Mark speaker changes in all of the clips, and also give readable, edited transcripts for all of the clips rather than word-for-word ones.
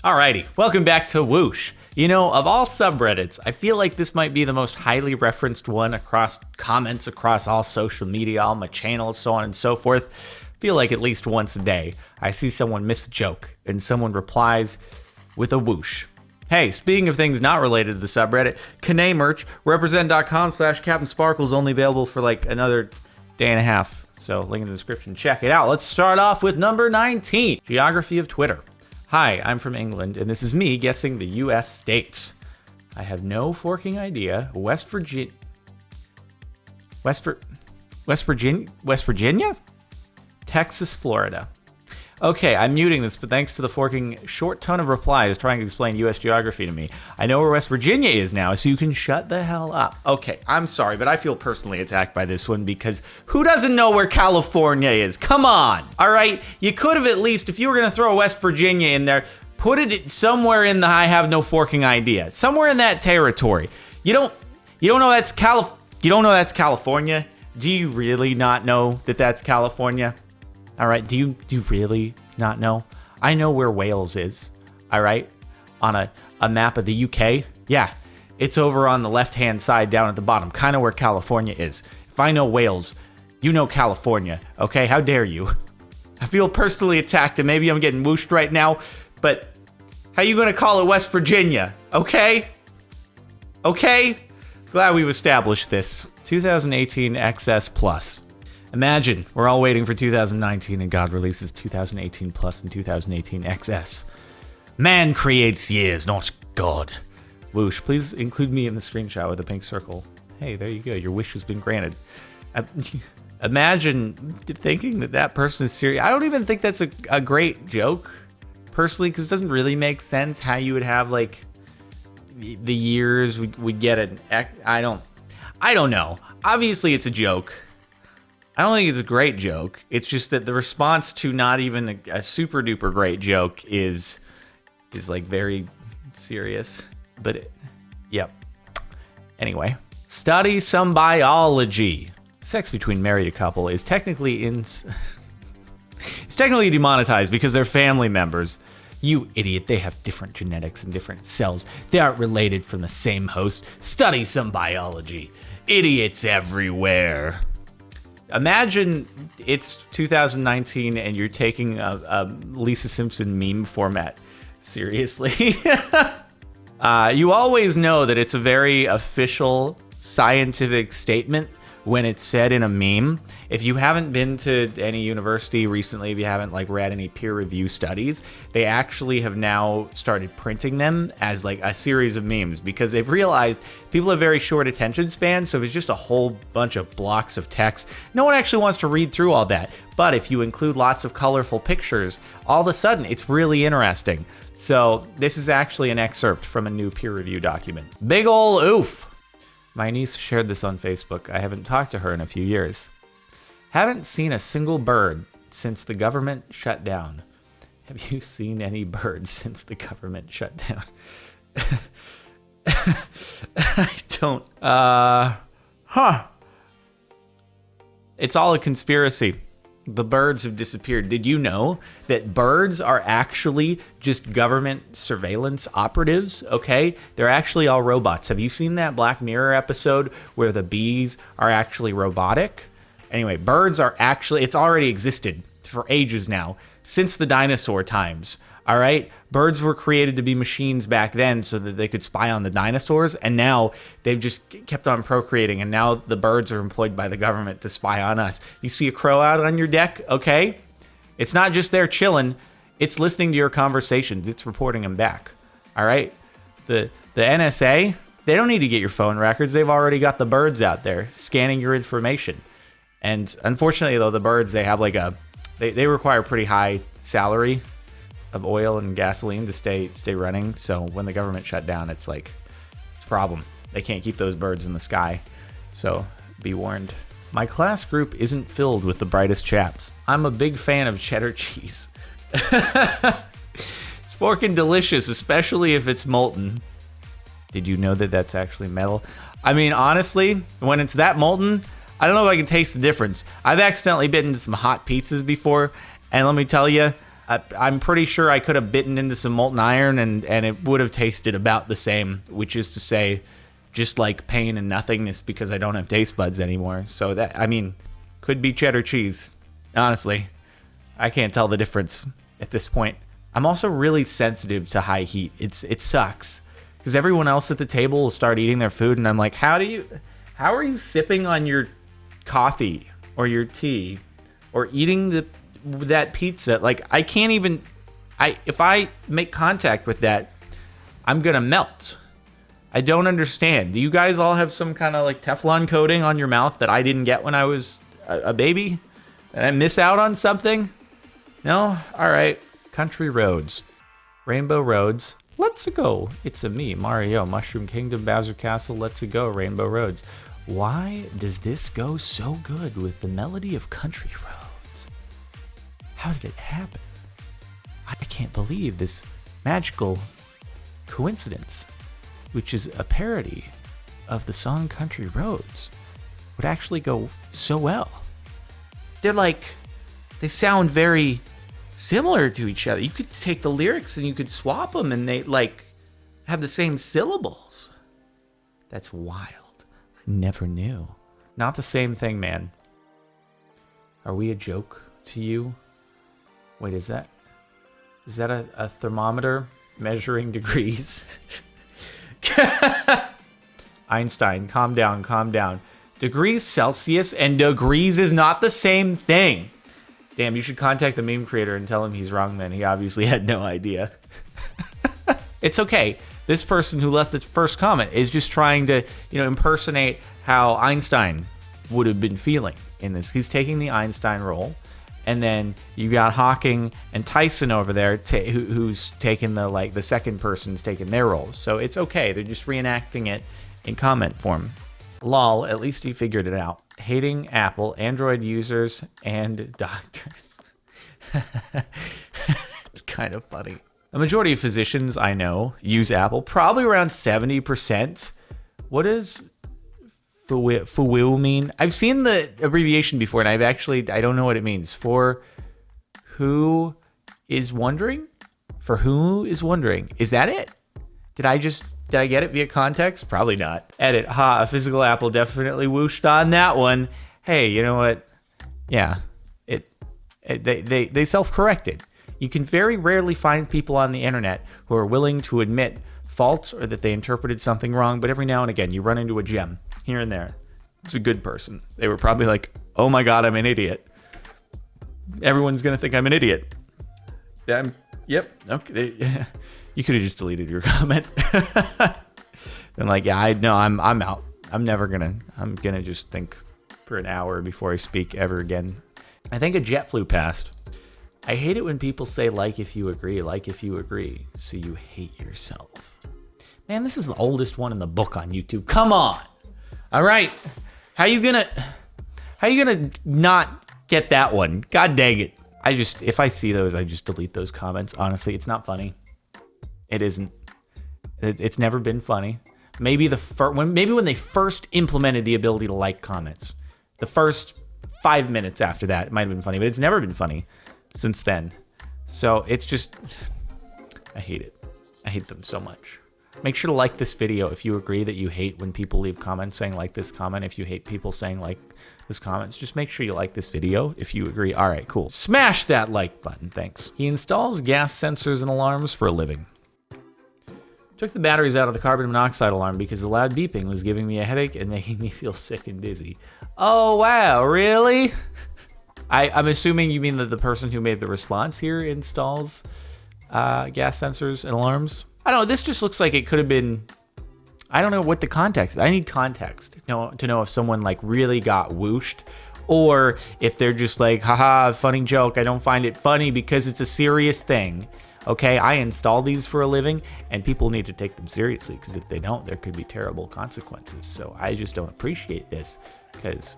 Speaker 1: Alrighty, welcome back to Woooosh. You know, of all subreddits, I feel like this might be the most highly referenced one across comments, across all social media, all my channels, so on and so forth. I feel like at least once a day, I see someone miss a joke, and someone replies with a whoosh. Hey, speaking of things not related to the subreddit, Kane merch, represent.com/CaptainSparkle's only available for like another day and a half. So link in the description, check it out. Let's start off with number 19, Geography of Twitter. Hi, I'm from England, and this is me guessing the U.S. states. I have no forking idea. West Virginia? Texas, Florida. Okay, I'm muting this, but thanks to the forking short ton of replies trying to explain U.S. geography to me, I know where West Virginia is now, so you can shut the hell up. Okay, I'm sorry, but I feel personally attacked by this one because who doesn't know where California is? Come on, all right? You could have at least, if you were going to throw West Virginia in there, put it somewhere in the I have no forking idea. Somewhere in that territory. You don't know that's California? Do you really not know that that's California? All right, do you really not know? I know where Wales is, all right? On a map of the UK. Yeah, it's over on the left-hand side down at the bottom, kind of where California is. If I know Wales, you know California, okay? How dare you? I feel personally attacked, and maybe I'm getting whooshed right now, but how you gonna call it West Virginia, okay? Okay? Glad we've established this. 2018 XS Plus. Imagine, we're all waiting for 2019 and God releases 2018 Plus and 2018 XS. Man creates years, not God. Whoosh, please include me in the screenshot with a pink circle. Hey, there you go, your wish has been granted. Imagine thinking that person is serious. I don't even think that's a great joke, personally, because it doesn't really make sense how you would have, like, the years we'd get an... I don't know. Obviously, it's a joke. I don't think it's a great joke. It's just that the response to not even a super duper great joke is like very serious. But yep. Anyway, study some biology. Sex between married couple is technically it's technically demonetized because they're family members. You idiot, they have different genetics and different cells. They aren't related from the same host. Study some biology. Idiots everywhere. Imagine it's 2019 and you're taking a Lisa Simpson meme format seriously. You always know that it's a very official scientific statement when it's said in a meme. If you haven't been to any university recently, if you haven't like read any peer review studies, they actually have now started printing them as like a series of memes because they've realized people have very short attention spans. So if it's just a whole bunch of blocks of text, no one actually wants to read through all that. But if you include lots of colorful pictures, all of a sudden it's really interesting. So this is actually an excerpt from a new peer review document. Big ol' oof. My niece shared this on Facebook. I haven't talked to her in a few years. Haven't seen a single bird since the government shut down. Have you seen any birds since the government shut down? I don't. It's all a conspiracy. The birds have disappeared. Did you know that birds are actually just government surveillance operatives? Okay, they're actually all robots. Have you seen that Black Mirror episode where the bees are actually robotic? Anyway, birds are actually, it's already existed for ages now, since the dinosaur times. All right, birds were created to be machines back then so that they could spy on the dinosaurs, and now they've just kept on procreating, and now the birds are employed by the government to spy on us. You see a crow out on your deck, okay? It's not just there chilling, it's listening to your conversations, it's reporting them back, all right? The NSA, they don't need to get your phone records, they've already got the birds out there scanning your information. And unfortunately, though, the birds, they have like they require pretty high salary of oil and gasoline to stay running. So when the government shut down, it's a problem. They can't keep those birds in the sky. So be warned. My class group isn't filled with the brightest chaps. I'm a big fan of cheddar cheese. It's forking delicious, especially if it's molten. Did you know that that's actually metal? I mean, honestly, when it's that molten, I don't know if I can taste the difference. I've accidentally bitten into some hot pizzas before, and let me tell you, I'm pretty sure I could have bitten into some molten iron and it would have tasted about the same, which is to say, just like pain and nothingness because I don't have taste buds anymore. So that, I mean, could be cheddar cheese. Honestly, I can't tell the difference at this point. I'm also really sensitive to high heat. It sucks because everyone else at the table will start eating their food, and I'm like, how are you sipping on your coffee or your tea or eating that pizza? Like, I can't even. If I make contact with that, I'm gonna melt. I don't understand. Do you guys all have some kind of like Teflon coating on your mouth that I didn't get when I was a baby? Did I miss out on something? No? All right. Country roads. Rainbow roads. Let's go. It's a me, Mario. Mushroom Kingdom, Bowser Castle. Let's go. Rainbow roads. Why does this go so good with the melody of country roads? How did it happen? I can't believe this magical coincidence, which is a parody of the song Country Roads, would actually go so well. They sound very similar to each other. You could take the lyrics and you could swap them and they have the same syllables. That's wild. I never knew. Not the same thing, man. Are we a joke to you? Wait, is that a thermometer measuring degrees? Einstein, calm down. Degrees Celsius and degrees is not the same thing. Damn, you should contact the meme creator and tell him he's wrong then. He obviously had no idea. It's okay. This person who left the first comment is just trying to, impersonate how Einstein would have been feeling in this. He's taking the Einstein role. And then you got Hawking and Tyson over there, who's taking the second person's taking their roles. So it's okay. They're just reenacting it in comment form. Lol, at least you figured it out. Hating Apple, Android users, and doctors. It's kind of funny. A majority of physicians I know use Apple, probably around 70%. What does FWU mean? I've seen the abbreviation before, and I don't know what it means. For who is wondering? For who is wondering? Is that it? Did I get it via context? Probably not. Edit. Ha, a physical Apple definitely whooshed on that one. Hey, you know what? Yeah, they self-corrected. You can very rarely find people on the internet who are willing to admit faults or that they interpreted something wrong, but every now and again you run into a gem here and there. It's a good person. They were probably like, oh my God, I'm an idiot. Everyone's going to think I'm an idiot. Yep. Okay. You could have just deleted your comment. Been like, yeah, I'm out. I'm going to just think for an hour before I speak ever again. I think a jet flew past. I hate it when people say like if you agree, so you hate yourself. Man, this is the oldest one in the book on YouTube. Come on. All right. How you gonna not get that one? God dang it. If I see those, I just delete those comments. Honestly, it's not funny. It isn't. It's never been funny. Maybe when they first implemented the ability to like comments, the first 5 minutes after that, it might have been funny, but it's never been funny since then. So it's just, I hate it. I hate them so much. Make sure to like this video if you agree that you hate when people leave comments saying like this comment. If you hate people saying like this comments, just make sure you like this video if you agree. All right, cool. Smash that like button, thanks. He installs gas sensors and alarms for a living. Took the batteries out of the carbon monoxide alarm because the loud beeping was giving me a headache and making me feel sick and dizzy. Oh, wow, really? I'm assuming you mean that the person who made the response here installs gas sensors and alarms. I don't know, this just looks like it could have been, I don't know what the context, I need context to know if someone like really got whooshed or if they're just like, haha, funny joke, I don't find it funny because it's a serious thing. Okay, I install these for a living and people need to take them seriously because if they don't, there could be terrible consequences. So I just don't appreciate this because,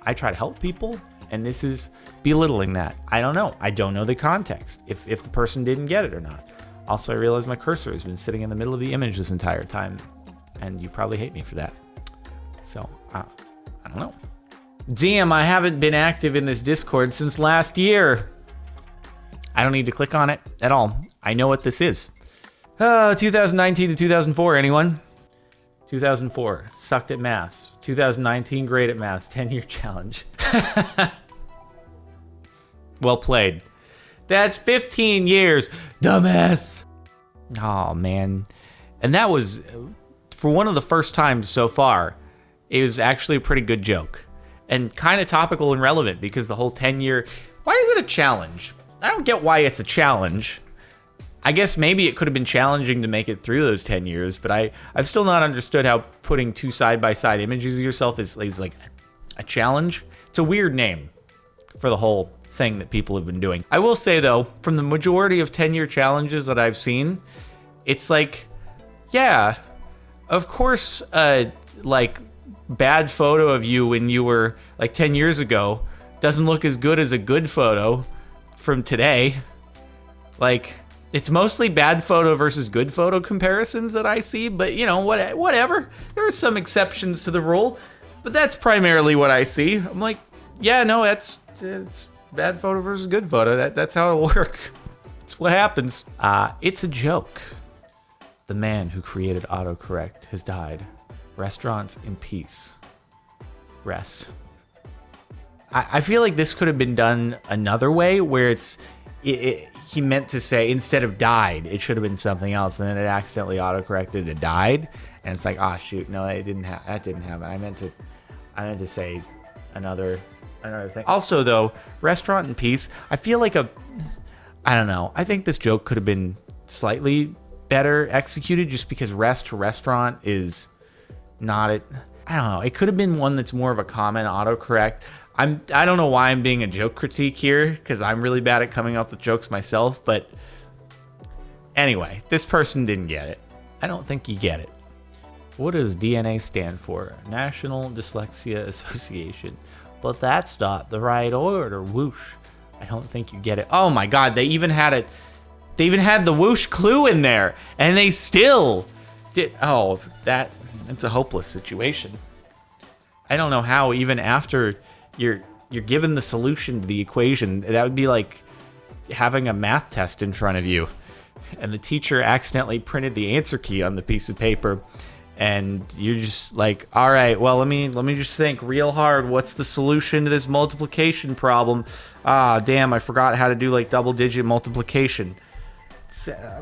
Speaker 1: I try to help people and this is belittling that. I don't know. I don't know the context if the person didn't get it or not. Also, I realize my cursor has been sitting in the middle of the image this entire time and you probably hate me for that. So, I don't know. Damn, I haven't been active in this Discord since last year. I don't need to click on it at all. I know what this is. 2019 to 2004, anyone? 2004, sucked at maths. 2019, great at maths. 10-year challenge. Well played. That's 15 years, dumbass. Oh, man. And that was, for one of the first times so far, it was actually a pretty good joke. And kind of topical and relevant because the whole 10-year... Why is it a challenge? I don't get why it's a challenge. I guess maybe it could have been challenging to make it through those 10 years, but I've still not understood how putting two side-by-side images of yourself is like a challenge. It's a weird name for the whole thing that people have been doing. I will say, though, from the majority of 10-year challenges that I've seen, it's like, yeah, of course, like, bad photo of you when you were like 10 years ago doesn't look as good as a good photo from today. Like, it's mostly bad photo versus good photo comparisons that I see, but you know, whatever. There are some exceptions to the rule, but that's primarily what I see. I'm like, yeah, no, it's bad photo versus good photo. That's how it'll work. It's what happens. It's a joke. The man who created autocorrect has died. Restaurants in peace. Rest. I feel like this could have been done another way, where he meant to say, instead of died, it should have been something else, and then it accidentally autocorrected to died, and it's like, oh shoot, no, that didn't happen. I meant to say another thing. Also, though, restaurant in peace. I feel like I don't know. I think this joke could have been slightly better executed, just because restaurant is not it. I don't know. It could have been one that's more of a common autocorrect. I don't know why I'm being a joke critique here, because I'm really bad at coming up with jokes myself, but anyway, this person didn't get it. I don't think you get it. What does DNA stand for? National Dyslexia Association. But that's not the right order. Whoosh. I don't think you get it. Oh my god, they even had it. They even had the whoosh clue in there, and they still did. Oh, that's a hopeless situation. I don't know how, even after you're given the solution to the equation, that would be like having a math test in front of you, and the teacher accidentally printed the answer key on the piece of paper, and you're just like, all right, well, let me just think real hard. What's the solution to this multiplication problem? Ah, damn, I forgot how to do like double-digit multiplication.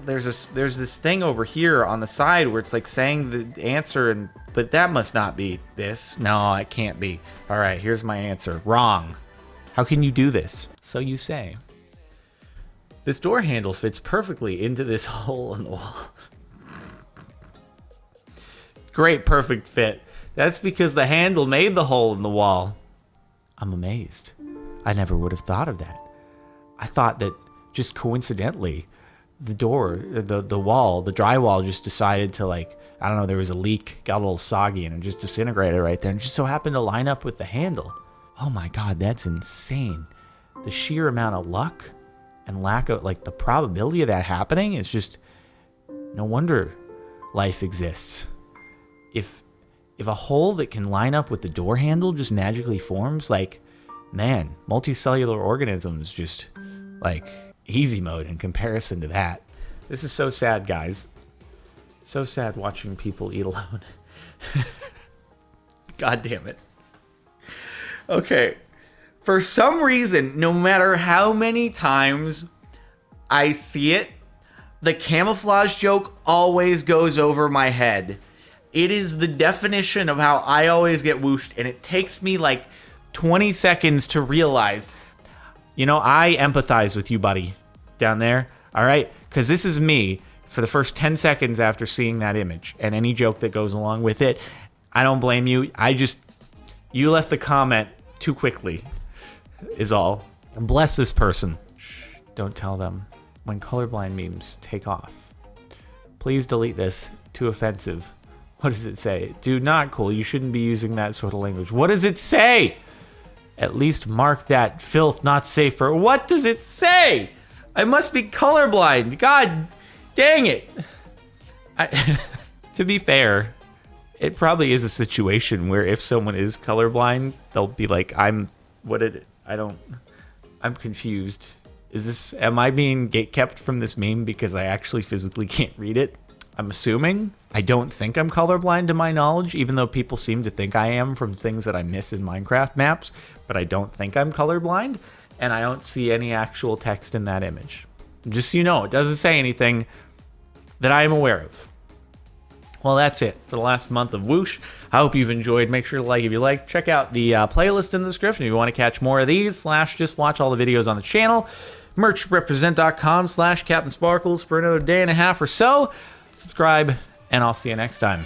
Speaker 1: There's this thing over here on the side where it's like saying the answer, but that must not be this. No, it can't be. All right, here's my answer. Wrong. How can you do this? So you say. This door handle fits perfectly into this hole in the wall. Great, perfect fit. That's because the handle made the hole in the wall. I'm amazed. I never would have thought of that. I thought that just coincidentally, the door, the wall, the drywall just decided to, like, I don't know, there was a leak, got a little soggy, and it just disintegrated right there, and just so happened to line up with the handle. Oh my god, that's insane. The sheer amount of luck and lack of, like, the probability of that happening is just, no wonder life exists. If a hole that can line up with the door handle just magically forms, like, man, multicellular organisms just, like, easy mode in comparison to that. This is so sad, guys. So sad watching people eat alone. God damn it. Okay. For some reason, no matter how many times I see it, the camouflage joke always goes over my head. It is the definition of how I always get whooshed, and it takes me like 20 seconds to realize, you know, I empathize with you, buddy, down there, all right? Because this is me for the first 10 seconds after seeing that image, and any joke that goes along with it. I don't blame you. You left the comment too quickly, is all. And bless this person. Shh, don't tell them. When colorblind memes take off. Please delete this. Too offensive. What does it say? Dude, not cool. You shouldn't be using that sort of language. What does it say? At least mark that filth not safe for... What does it say? I must be colorblind. God dang it. To be fair, it probably is a situation where if someone is colorblind, they'll be like, I'm confused. Am I being gatekept from this meme because I actually physically can't read it? I'm assuming. I don't think I'm colorblind to my knowledge, even though people seem to think I am from things that I miss in Minecraft maps, but I don't think I'm colorblind, and I don't see any actual text in that image. Just so you know, it doesn't say anything that I am aware of. Well, that's it for the last month of Woooosh. I hope you've enjoyed. Make sure to like if you like. Check out the playlist in the description if you want to catch more of these, / just watch all the videos on the channel. Merchrepresent.com / Captain Sparkles for another day and a half or so. Subscribe, and I'll see you next time.